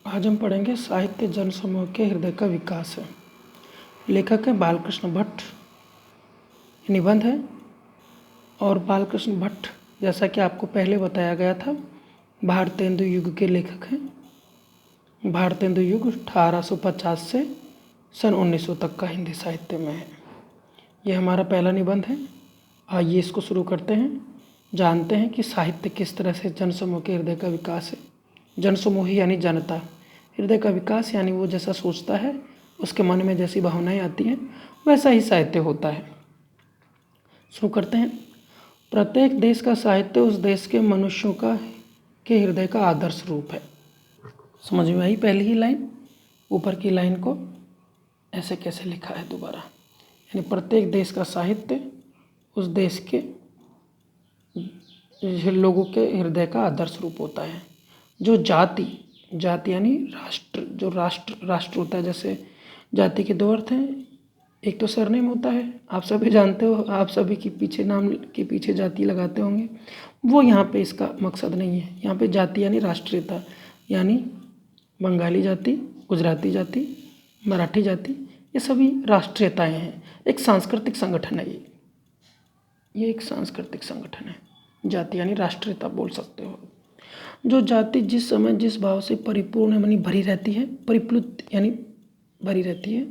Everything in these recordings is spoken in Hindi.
आज हम पढ़ेंगे साहित्य जनसमूह के हृदय का विकास है। लेखक है बालकृष्ण भट्ट। निबंध है और बालकृष्ण भट्ट जैसा कि आपको पहले बताया गया था भारतेंदु युग के लेखक हैं। भारतेंदु युग 1850 से सन 1900 तक का हिंदी साहित्य में है। यह हमारा पहला निबंध है। आइए इसको शुरू करते हैं। जानते हैं कि साहित्य किस तरह से जनसमूह के हृदय का विकास है। जनसमूह यानी जनता, हृदय का विकास यानी वो जैसा सोचता है, उसके मन में जैसी भावनाएं आती हैं, वैसा ही साहित्य होता है। शुरू करते हैं। प्रत्येक देश का साहित्य उस देश के मनुष्यों के हृदय का आदर्श रूप है। समझ में आई पहली ही लाइन? ऊपर की लाइन को ऐसे कैसे लिखा है दोबारा, यानी प्रत्येक देश का साहित्य उस देश के लोगों के हृदय का आदर्श रूप होता है। जो जाति यानी राष्ट्र, जो राष्ट्र होता है, जैसे जाति के दो अर्थ हैं। एक तो सरनेम होता है, आप सभी जानते हो, आप सभी के पीछे नाम के पीछे जाति लगाते होंगे। वो यहाँ पे इसका मकसद नहीं है। यहाँ पे जाति यानी राष्ट्रीयता, यानी बंगाली जाति, गुजराती जाति, मराठी जाति, ये सभी राष्ट्रीयताएं हैं। एक सांस्कृतिक संगठन है ये एक सांस्कृतिक संगठन है। जाति यानी राष्ट्रीयता बोल सकते हो। जो जाति जिस समय जिस भाव से परिपूर्ण यानी भरी रहती है, परिप्लुत यानी भरी रहती है,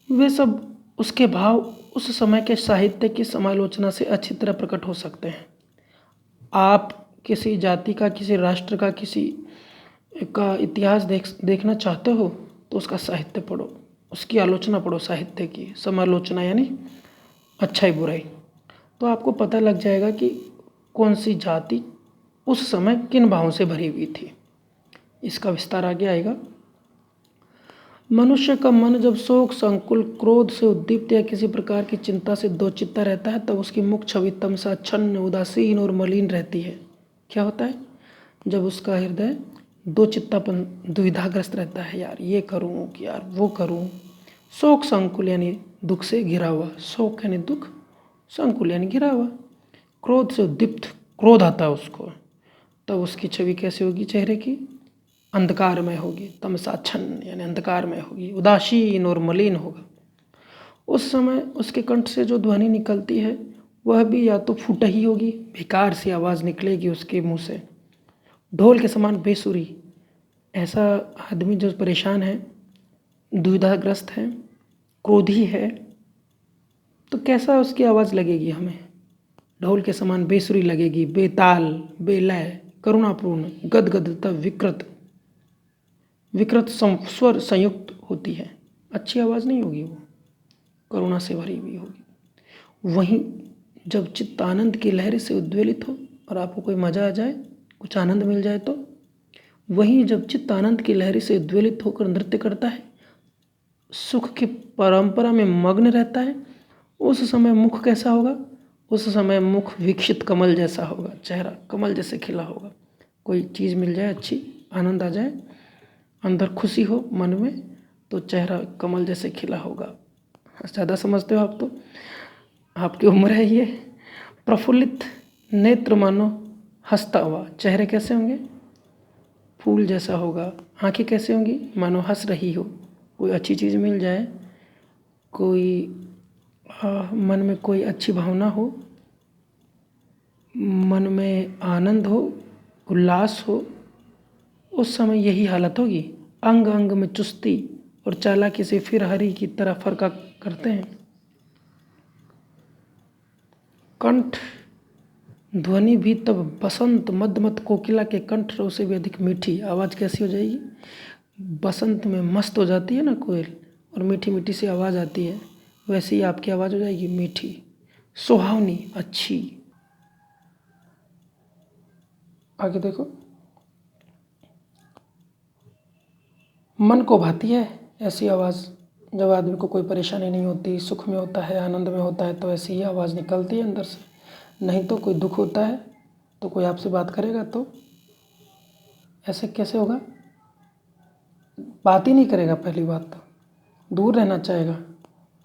वे सब उसके भाव उस समय के साहित्य की समालोचना से अच्छी तरह प्रकट हो सकते हैं। आप किसी जाति का, किसी राष्ट्र का, किसी का इतिहास देखना चाहते हो तो उसका साहित्य पढ़ो, उसकी आलोचना पढ़ो, साहित्य की समालोचना यानी अच्छाई बुराई, तो आपको पता लग जाएगा कि कौन सी जाति उस समय किन भावों से भरी हुई थी। इसका विस्तार आगे आएगा। मनुष्य का मन जब शोक, संकुल, क्रोध से उद्दीप्त या किसी प्रकार की चिंता से दो चित्ता रहता है, तब उसकी मुख छवि तमसा, छन्न, उदासीन और मलिन रहती है। क्या होता है? जब उसका हृदय दो चित्तापन, दुविधाग्रस्त रहता है, यार ये करूं कि यार वो करूं। शोक, संकुल यानी दुख से घिरा हुआ, शोक यानी दुख, संकुल यानी घिरा हुआ। क्रोध से उद्दीप्त, क्रोध आता है उसको, तब उसकी छवि कैसे होगी? चेहरे की अंधकारमय होगी, तमसाच्छन्न यानी अंधकारमय होगी, उदासीन और मलिन होगा। उस समय उसके कंठ से जो ध्वनि निकलती है वह भी या तो फूटही होगी, बेकार सी आवाज़ निकलेगी उसके मुंह से, ढोल के समान बेसुरी। ऐसा आदमी जो परेशान है, दुविधाग्रस्त है, क्रोधी है, तो कैसा उसकी आवाज़ लगेगी हमें? ढोल के समान बेसुरी लगेगी, बेताल, बेलय, करुणापूर्ण, गदगद तब विकृत स्वर संयुक्त होती है। अच्छी आवाज़ नहीं होगी, वो करुणा से भरी हुई होगी। वहीं जब चित्त आनंद की लहर से उद्वेलित हो और आपको कोई मज़ा आ जाए, कुछ आनंद मिल जाए, तो वहीं जब चित्त आनंद की लहर से उद्वेलित होकर नृत्य करता है, सुख की परंपरा में मग्न रहता है, उस समय मुख कैसा होगा? उस समय मुख विकसित कमल जैसा होगा, चेहरा कमल जैसे खिला होगा। कोई चीज़ मिल जाए अच्छी, आनंद आ जाए, अंदर खुशी हो मन में, तो चेहरा कमल जैसे खिला होगा। ज़्यादा समझते हो आप, तो आपकी उम्र है ये। प्रफुल्लित नेत्र मानो हंसता हुआ, चेहरे कैसे होंगे? फूल जैसा होगा। आंखें कैसे होंगी? मानो हंस रही हो। कोई अच्छी चीज़ मिल जाए, कोई मन में कोई अच्छी भावना हो, मन में आनंद हो, उल्लास हो, उस समय यही हालत होगी। अंग अंग में चुस्ती और चालाकी से फिर हरी की तरह फरका करते हैं। कंठ ध्वनि भी तब बसंत मदमत कोकिला के कंठ से भी अधिक मीठी। आवाज़ कैसी हो जाएगी? बसंत में मस्त हो जाती है ना कोयल, और मीठी मीठी सी आवाज़ आती है, वैसी ही आपकी आवाज़ हो जाएगी, मीठी, सुहावनी, अच्छी। आगे देखो। मन को भाती है ऐसी आवाज़। जब आदमी को कोई परेशानी नहीं होती, सुख में होता है, आनंद में होता है, तो ऐसी ही आवाज़ निकलती है अंदर से। नहीं तो कोई दुख होता है तो कोई आपसे बात करेगा तो ऐसे कैसे होगा? बात ही नहीं करेगा, पहली बात तो दूर रहना चाहेगा।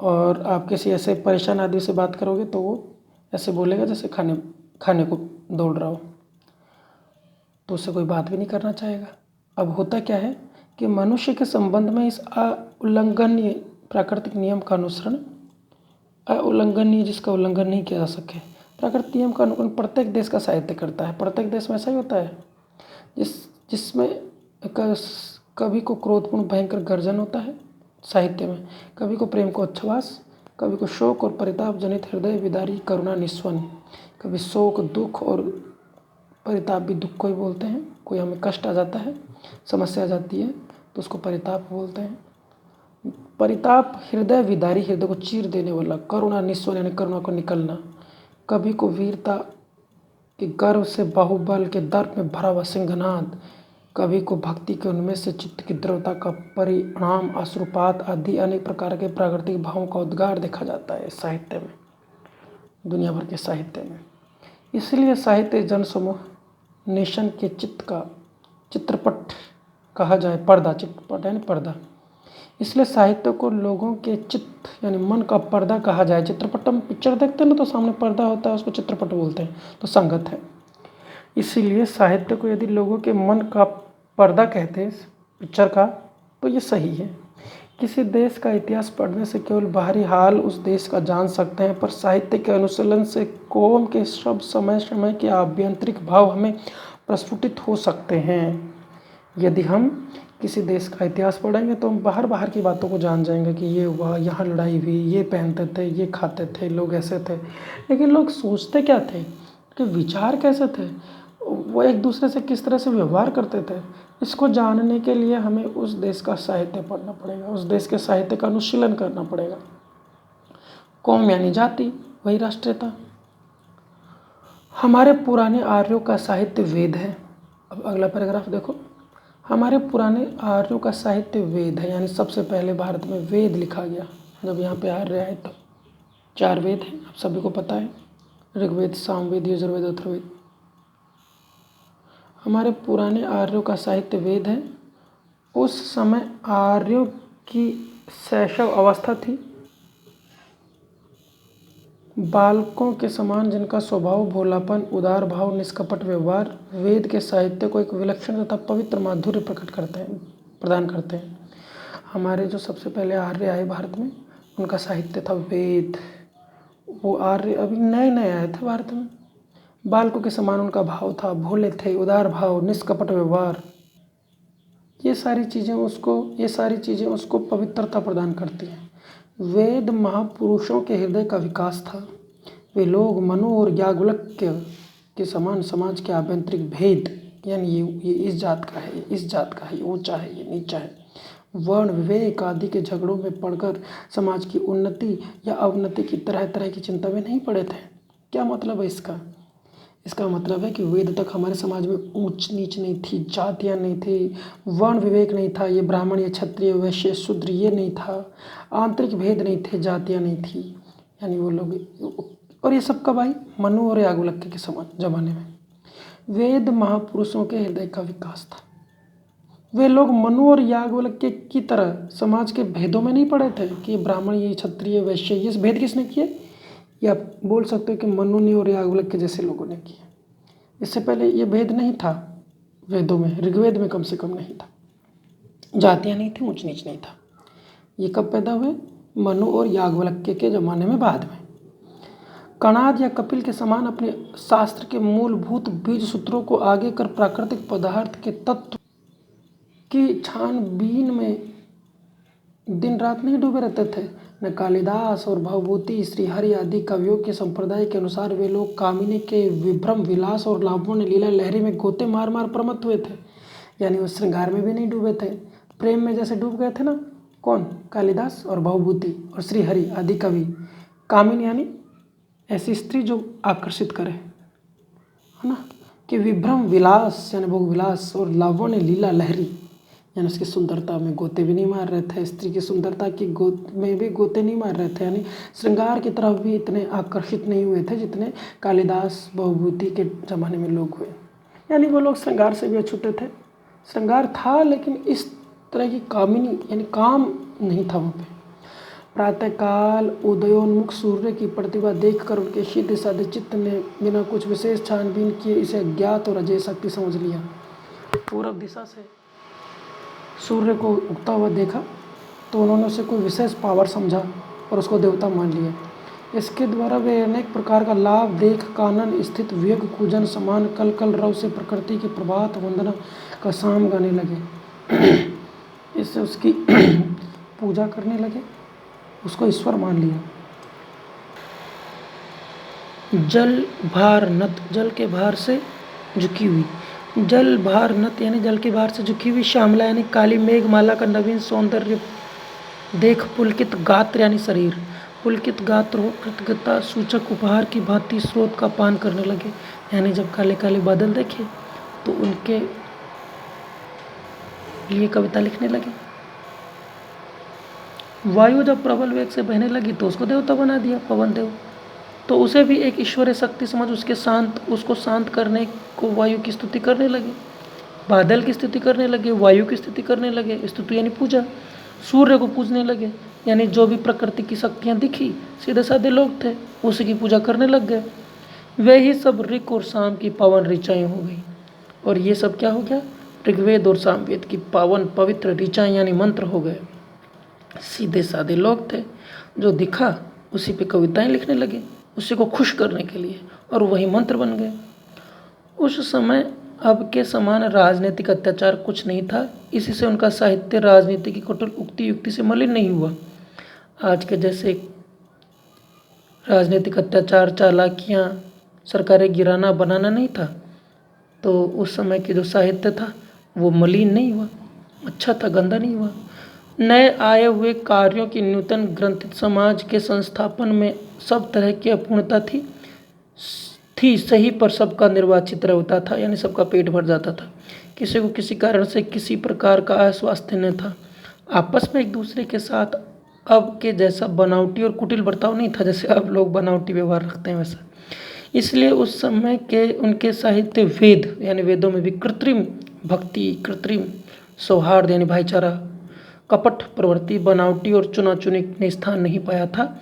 और आप किसी ऐसे परेशान आदमी से बात करोगे तो वो ऐसे बोलेगा जैसे खाने को दौड़ रहा हो, तो उससे कोई बात भी नहीं करना चाहेगा। अब होता क्या है कि मनुष्य के संबंध में इस उल्लंघनीय प्राकृतिक नियम का अनुसरण, उल्लंघनीय जिसका उल्लंघन नहीं किया जा सके, प्राकृतिक नियम का अनुकरण प्रत्येक देश का साहित्य करता है। प्रत्येक देश में ऐसा ही होता है जिसमें कभी को क्रोधपूर्ण भयंकर गर्जन होता है साहित्य में, कभी को प्रेम को उच्छ्वास, कभी को शोक और परिताप जनित हृदय विदारी करुणा निस्वन, कभी शोक दुख और परिताप भी दुख को ही बोलते हैं। कोई हमें कष्ट आ जाता है, समस्या आ जाती है तो उसको परिताप बोलते हैं। परिताप हृदय विदारी, हृदय को चीर देने वाला, करुणा निस्वन यानी करुणा को निकलना, कभी को वीरता के गर्व से बाहुबल के दर्प में भरा हुआ सिंहनाद, कभी को भक्ति के उन्मेष से चित्त की द्रवता का परिणाम अश्रुपात आदि अनेक प्रकार के प्राकृतिक भावों का उद्गार देखा जाता है साहित्य में, दुनिया भर के साहित्य में। इसलिए साहित्य जनसमूह नेशन के चित्त का चित्रपट कहा जाए, पर्दा, चित्रपट यानी पर्दा। इसलिए साहित्य को लोगों के चित्त यानी मन का पर्दा कहा जाए। चित्रपट हम पिक्चर देखते हैं ना तो सामने पर्दा होता है, उसको चित्रपट बोलते हैं, तो संगत है। इसीलिए साहित्य को यदि लोगों के मन का पर्दा कहते हैं पिक्चर का, तो ये सही है। किसी देश का इतिहास पढ़ने से केवल बाहरी हाल उस देश का जान सकते हैं, पर साहित्य के अनुशीलन से कौम के सब समय समय के आभ्यंतरिक भाव हमें प्रस्फुटित हो सकते हैं। यदि हम किसी देश का इतिहास पढ़ेंगे तो हम बाहर की बातों को जान जाएंगे कि ये हुआ, यहाँ लड़ाई हुई, ये पहनते थे, ये खाते थे, लोग ऐसे थे। लेकिन लोग सोचते क्या थे, कि विचार कैसे थे, वो एक दूसरे से किस तरह से व्यवहार करते थे, इसको जानने के लिए हमें उस देश का साहित्य पढ़ना पड़ेगा, उस देश के साहित्य का अनुशीलन करना पड़ेगा। कौम यानी जाति, वही राष्ट्रीयता। हमारे पुराने आर्यों का साहित्य वेद है। अब अगला पैराग्राफ देखो। हमारे पुराने आर्यों का साहित्य वेद है, यानी सबसे पहले भारत में वेद लिखा गया। जब यहाँ पे आर्य आए तो 4 वेद हैं, आप सभी को पता है, ऋग्वेद, सामवेद, यजुर्वेद, अथर्ववेद। हमारे पुराने आर्यों का साहित्य वेद है। उस समय आर्यों की शैशव अवस्था थी, बालकों के समान जिनका स्वभाव भोलापन, उदार भाव, निष्कपट व्यवहार वेद के साहित्य को एक विलक्षण तथा पवित्र माधुर्य प्रदान करते हैं। हमारे जो सबसे पहले आर्य आए भारत में, उनका साहित्य था वेद। वो आर्य अभी नए नए आए थे भारत में। बालकों के समान उनका भाव था, भोले थे, उदार भाव, निष्कपट व्यवहार। ये सारी चीज़ें उसको पवित्रता प्रदान करती हैं। वेद महापुरुषों के हृदय का विकास था। वे लोग मनु और याज्ञवल्क्य के समान समाज के आभ्यंतरिक भेद, यानी ये इस जात का है, ये इस जात का है, ये ऊंचा है, ये नीचा है, वर्ण विवेक आदि के झगड़ों में पड़कर समाज की उन्नति या अवनति की तरह तरह की चिंता में नहीं पड़े थे। क्या मतलब है इसका? इसका मतलब है कि वेद तक हमारे समाज में ऊंच नीच नहीं थी, जातियाँ नहीं थी, वर्ण विवेक नहीं था, ये ब्राह्मण, ये क्षत्रिय, वैश्य, शूद्र ये नहीं था, आंतरिक भेद नहीं थे, जातियाँ नहीं थी, यानी वो लोग। और ये सब कब आई? मनु और याज्ञवल्क्य के जमाने में। वेद महापुरुषों के हृदय का विकास था। वे लोग मनु और याज्ञवल्क्य की तरह समाज के भेदों में नहीं पड़े थे कि ब्राह्मण, ये क्षत्रिय, वैश्य, ये भेद किसने किए? या आप बोल सकते हो कि मनु ने और याज्ञवल्क्य जैसे लोगों ने किए। इससे पहले ये भेद नहीं था वेदों में, ऋग्वेद में कम से कम नहीं था, जातियाँ नहीं थी, ऊंच नीच नहीं था। ये कब पैदा हुए? मनु और याज्ञवल्क्य के ज़माने में, बाद में। कणाद या कपिल के समान अपने शास्त्र के मूलभूत बीज सूत्रों को आगे कर प्राकृतिक पदार्थ के तत्व की छानबीन में दिन रात नहीं डूबे रहते थे। न कालिदास और भवभूति, श्रीहरि आदि कवियों के संप्रदाय के अनुसार वे लोग कामिनी के विभ्रम विलास और लावण्य लीला लहरी में गोते मार मार प्रमत्त हुए थे। यानी वो श्रृंगार में भी नहीं डूबे थे, प्रेम में जैसे डूब गए थे ना। कौन? कालिदास और भवभूति और श्रीहरि आदि कवि। कामिनी यानी ऐसी स्त्री जो आकर्षित करे, है ना, कि विभ्रम विलास यानी भोग विलास और लावण्य लीला लहरी यानी उसकी सुंदरता में गोते भी नहीं मार रहे थे, स्त्री की सुंदरता की में भी गोते नहीं मार रहे थे, यानी श्रृंगार की तरफ भी इतने आकर्षित नहीं हुए थे जितने कालिदास, भवभूति के ज़माने में लोग हुए। यानी वो लोग श्रृंगार से भी अछूते थे। श्रृंगार था लेकिन इस तरह की कामिनी यानी काम नहीं था वहाँ पे। प्रातःकाल उदयोन्मुख सूर्य की प्रतिभा देखकर उनके सीधे साधे चित्त ने बिना कुछ विशेष छानबीन किए इसे अज्ञात और अजय शक्ति समझ लिया। पूर्व दिशा से सूर्य को उगता हुआ देखा तो उन्होंने उसे कोई विशेष पावर समझा और उसको देवता मान लिया। इसके द्वारा वे अनेक प्रकार का लाभ देख कानन स्थित व्यग कूजन समान कल कल रव से प्रकृति की प्रभात वंदना का साम गाने लगे। इससे उसकी पूजा करने लगे, उसको ईश्वर मान लिया। जल भार नत, जल के भार से झुकी हुई, जल भार नत यानी जल के भार से झुकी हुई श्यामला यानी काली मेघमाला का नवीन सौंदर्य देख पुलकित गात्र यानी शरीर, पुलकित गात्र हो कृतज्ञता सूचक उपहार की भांति स्रोत का पान करने लगे। यानी जब काले काले बादल देखे तो उनके लिए कविता लिखने लगे। वायु जब प्रबल वेग से बहने लगी तो उसको देवता बना दिया, पवन देव। तो उसे भी एक ईश्वरीय शक्ति समझ उसको शांत करने को वायु की स्तुति करने लगे, बादल की स्तुति करने लगे, वायु की स्तुति करने लगे। स्तुति यानी पूजा। सूर्य को पूजने लगे, यानी जो भी प्रकृति की शक्तियाँ दिखी सीधे साधे लोग थे उसी की पूजा करने लग गए। वे ही सब ऋक और साम की पावन ऋचाएँ हो गई। और ये सब क्या हो गया? ऋग्वेद और सामवेद की पावन पवित्र ऋचाएँ यानी मंत्र हो गए। सीधे साधे लोग थे, जो दिखा उसी पे कविताएं लिखने लगे उसी को खुश करने के लिए, और वही मंत्र बन गए। उस समय अब के समान राजनीतिक अत्याचार कुछ नहीं था, इसी से उनका साहित्य राजनीति की कुटिल उक्ति युक्ति से मलिन नहीं हुआ। आज के जैसे राजनीतिक अत्याचार, चालाकियाँ, सरकारें गिराना बनाना नहीं था, तो उस समय के जो साहित्य था वो मलिन नहीं हुआ, अच्छा था, गंदा नहीं हुआ। नए आए हुए कार्यों की नूतन ग्रंथित समाज के संस्थापन में सब तरह की अपूर्णता थी सही, पर सबका निर्वाचित रहता था, यानी सबका पेट भर जाता था। किसी को किसी कारण से किसी प्रकार का अस्वास्थ्य न था। आपस में एक दूसरे के साथ अब के जैसा बनावटी और कुटिल बर्ताव नहीं था, जैसे अब लोग बनावटी व्यवहार रखते हैं वैसा। इसलिए उस समय के उनके साहित्य वेद यानी वेदों में भी कृत्रिम भक्ति, कृत्रिम सौहार्द यानी भाईचारा, कपट प्रवृत्ति, बनावटी और चुनाचुनी ने स्थान नहीं पाया था।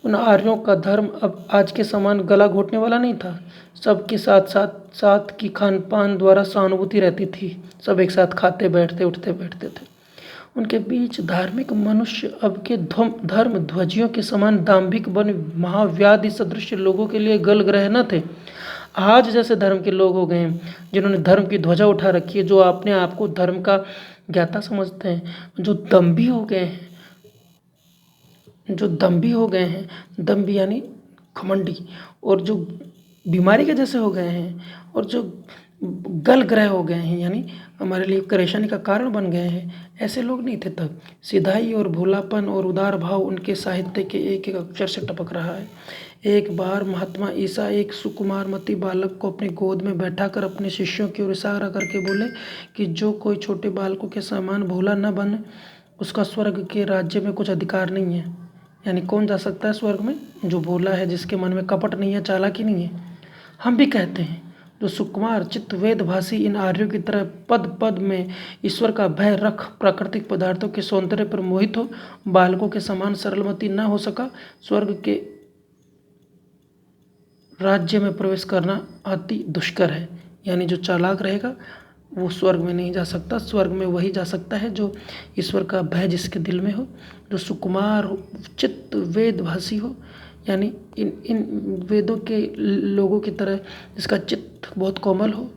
उन आर्यों का धर्म अब आज के समान गला घोटने वाला नहीं था। सबके साथ की खान पान द्वारा सहानुभूति रहती थी, सब एक साथ खाते बैठते उठते बैठते थे। उनके बीच धार्मिक मनुष्य अब के धर्म ध्वजियों के समान दाम्भिक बन महाव्याधि सदृश लोगों के लिए गल ग्रह न थे। आज जैसे धर्म के लोग हो गए हैं जिन्होंने धर्म की ध्वजा उठा रखी है, जो अपने आप को धर्म का ज्ञाता समझते हैं, जो दम्भी हो गए हैं, दम्भी यानी घमंडी, और जो बीमारी के जैसे हो गए हैं, और जो गल ग्रह हो गए हैं, यानी हमारे लिए परेशानी का कारण बन गए हैं, ऐसे लोग नहीं थे तब। सिधाई और भोलापन और उदार भाव उनके साहित्य के एक एक अक्षर से टपक रहा है। एक बार महात्मा ईसा एक सुकुमारमती बालक को अपनी गोद में बैठाकर अपने शिष्यों की ओर इशारा करके बोले कि जो कोई छोटे बालकों के समान भोला न बने उसका स्वर्ग के राज्य में कुछ अधिकार नहीं है। यानी कौन जा सकता है स्वर्ग में? जो भोला है, जिसके मन में कपट नहीं है, चालाकी नहीं है। हम भी कहते हैं जो सुकुमार चित्त वेद भाषी इन आर्यों की तरह पद पद में ईश्वर का भय रख प्राकृतिक पदार्थों के सौंदर्य पर मोहित हो, बालकों के समान सरलमती न हो सका, स्वर्ग के राज्य में प्रवेश करना अति दुष्कर है। यानी जो चालाक रहेगा वो स्वर्ग में नहीं जा सकता। स्वर्ग में वही जा सकता है जो ईश्वर का भय जिसके दिल में हो, जो सुकुमार हो, चित्त वेद भाषी हो, यानी इन वेदों के लोगों की तरह जिसका चित्त बहुत कोमल हो,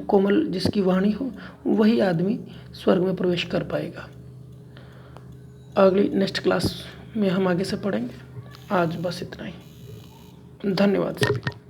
कोमल जिसकी वाणी हो, वही आदमी स्वर्ग में प्रवेश कर पाएगा। अगली नेक्स्ट क्लास में हम आगे से पढ़ेंगे। आज बस इतना ही। धन्यवाद सभी को।